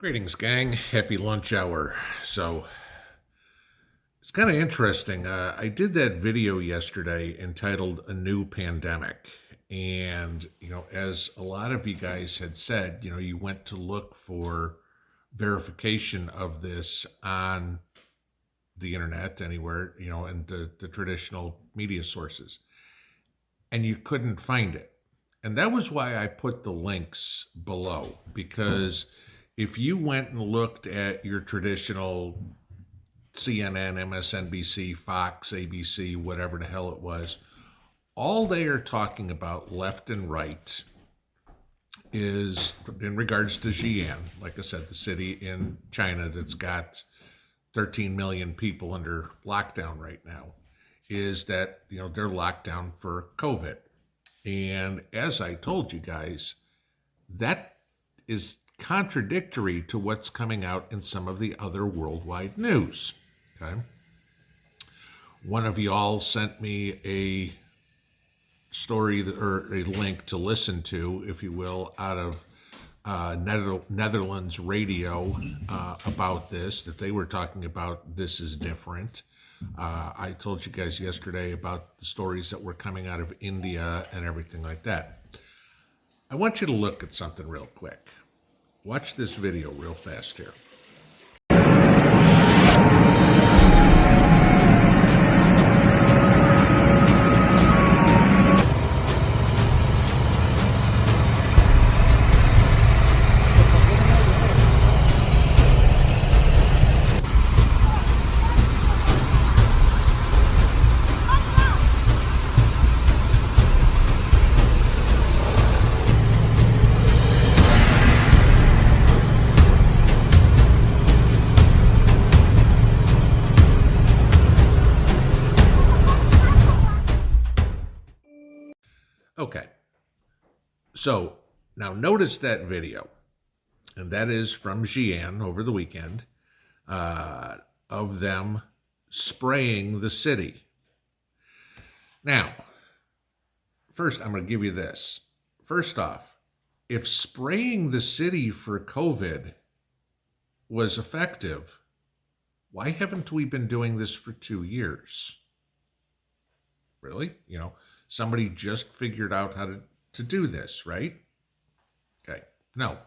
Greetings, gang. Happy lunch hour. So it's kind of interesting. I did that video yesterday entitled A New Pandemic. And, as a lot of you guys had said, you went to look for verification of this on the internet, anywhere, and the traditional media sources. And you couldn't find it. And that was why I put the links below, because if you went and looked at your traditional CNN, MSNBC, Fox, ABC, whatever the hell it was, all they are talking about left and right is in regards to Xi'an, like I said, the city in China that's got 13 million people under lockdown right now, is that, they're locked down for COVID. And as I told you guys, that is contradictory to what's coming out in some of the other worldwide news. Okay. One of y'all sent me a story or a link to listen to, if you will, out of Netherlands radio about this, that they were talking about this is different. I told you guys yesterday about the stories that were coming out of India and everything like that. I want you to look at something real quick. Watch this video real fast here. Okay, so now notice that video, and that is from Xi'an over the weekend, of them spraying the city. Now, first I'm going to give you this. First off, if spraying the city for COVID was effective, why haven't we been doing this for 2 years? Really? Somebody just figured out how to do this, right? Okay, no.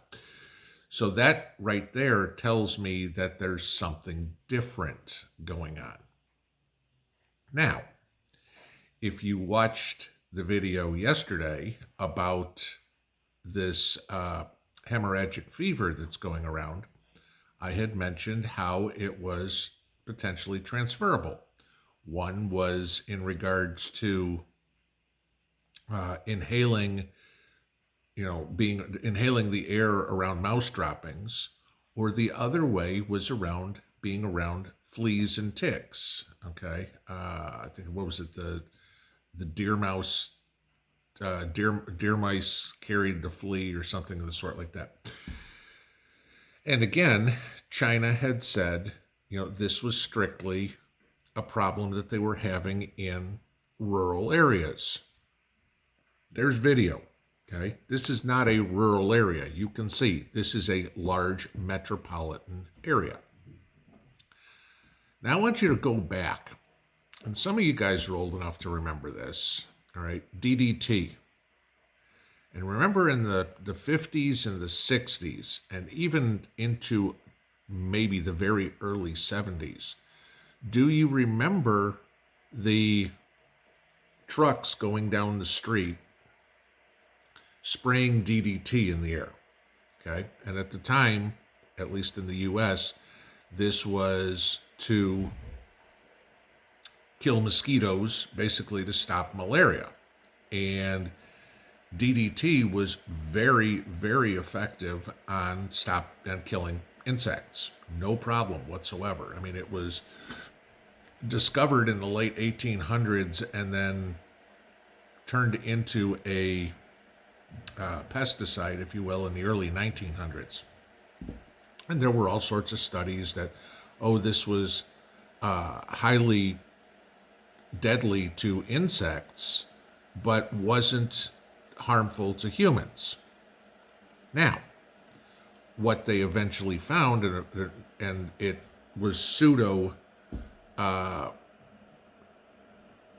So that right there tells me that there's something different going on. Now, if you watched the video yesterday about this hemorrhagic fever that's going around, I had mentioned how it was potentially transferable. One was in regards to inhaling the air around mouse droppings, or the other way was being around fleas and ticks. Okay, I think, what was it, the deer mice carried the flea or something of the sort like that. And again, China had said, this was strictly a problem that they were having in rural areas. There's video, okay? This is not a rural area. You can see this is a large metropolitan area. Now I want you to go back, and some of you guys are old enough to remember this, all right? DDT. And remember in the 50s and the 60s, and even into maybe the very early 70s, do you remember the trucks going down the street spraying DDT in the air? Okay, and at the time, at least in the US, this was to kill mosquitoes, basically to stop malaria. And DDT was very, very effective on killing insects. No problem whatsoever. I mean, it was discovered in the late 1800s and then turned into a pesticide, if you will, in the early 1900s. And there were all sorts of studies that, this was highly deadly to insects, but wasn't harmful to humans. Now, what they eventually found, and it was pseudo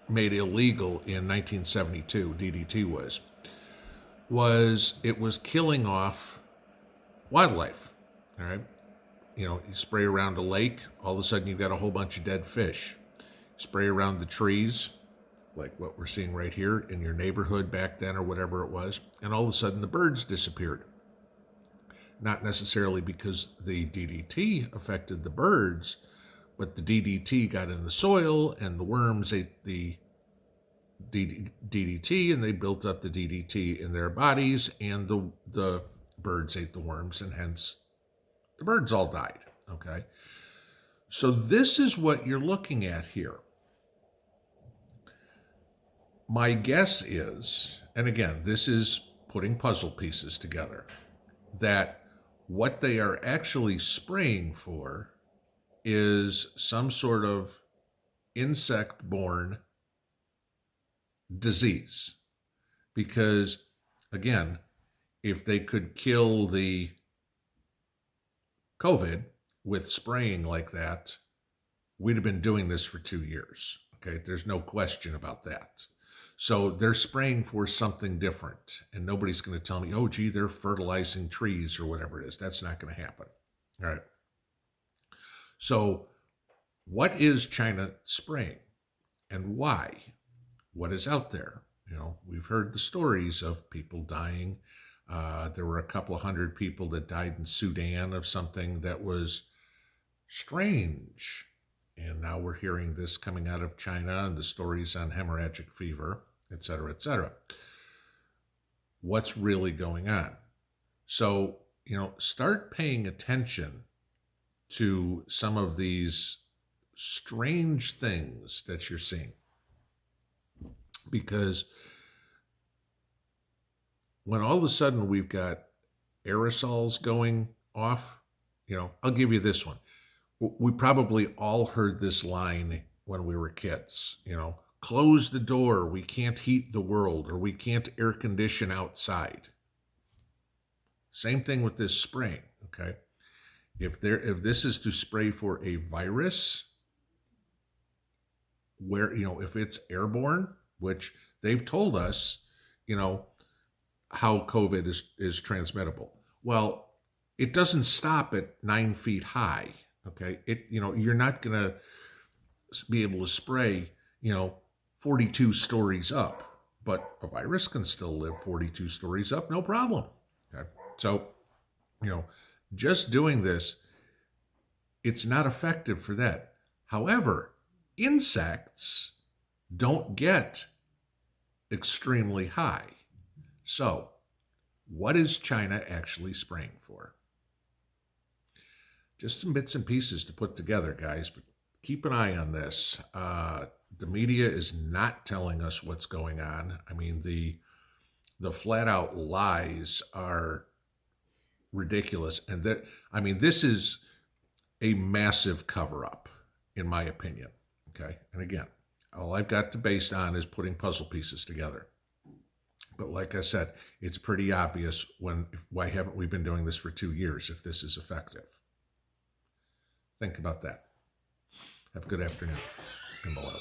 made illegal in 1972, DDT was it was killing off wildlife. All right. You know, you spray around a lake, all of a sudden you've got a whole bunch of dead fish. Spray around the trees, like what we're seeing right here in your neighborhood back then or whatever it was, and all of a sudden the birds disappeared. Not necessarily because the DDT affected the birds, but the DDT got in the soil and the worms ate the DDT, and they built up the DDT in their bodies, and the birds ate the worms, and hence the birds all died. Okay. So this is what you're looking at here. My guess is, and again, this is putting puzzle pieces together, that what they are actually spraying for is some sort of insect-borne disease. Because, again, if they could kill the COVID with spraying like that, we'd have been doing this for 2 years. Okay, there's no question about that. So they're spraying for something different, and nobody's going to tell me, oh, gee, they're fertilizing trees or whatever it is. That's not going to happen. All right. So what is China spraying, and why? What is out there? You know, we've heard the stories of people dying. There were a couple of hundred people that died in Sudan of something that was strange. And now we're hearing this coming out of China and the stories on hemorrhagic fever, et cetera, et cetera. What's really going on? So, you know, start paying attention to some of these strange things that you're seeing. Because when all of a sudden we've got aerosols going off, you know, I'll give you this one. We probably all heard this line when we were kids, you know, close the door, we can't heat the world, or we can't air condition outside. Same thing with this spraying, okay? If this is to spray for a virus, where, you know, if it's airborne, which they've told us, you know, how COVID is transmittable. Well, it doesn't stop at 9 feet high. Okay, you know, you're not going to be able to spray, you know, 42 stories up, but a virus can still live 42 stories up, no problem. Okay, so, you know, just doing this, it's not effective for that. However, insects don't get extremely high. So, what is China actually spraying for? Just some bits and pieces to put together, guys, but keep an eye on this. The media is not telling us what's going on. I mean, the flat out lies are ridiculous. And this is a massive cover up, in my opinion. Okay. And again, all I've got to base on is putting puzzle pieces together. But like I said, it's pretty obvious why haven't we been doing this for 2 years if this is effective? Think about that. Have a good afternoon. Pinball out.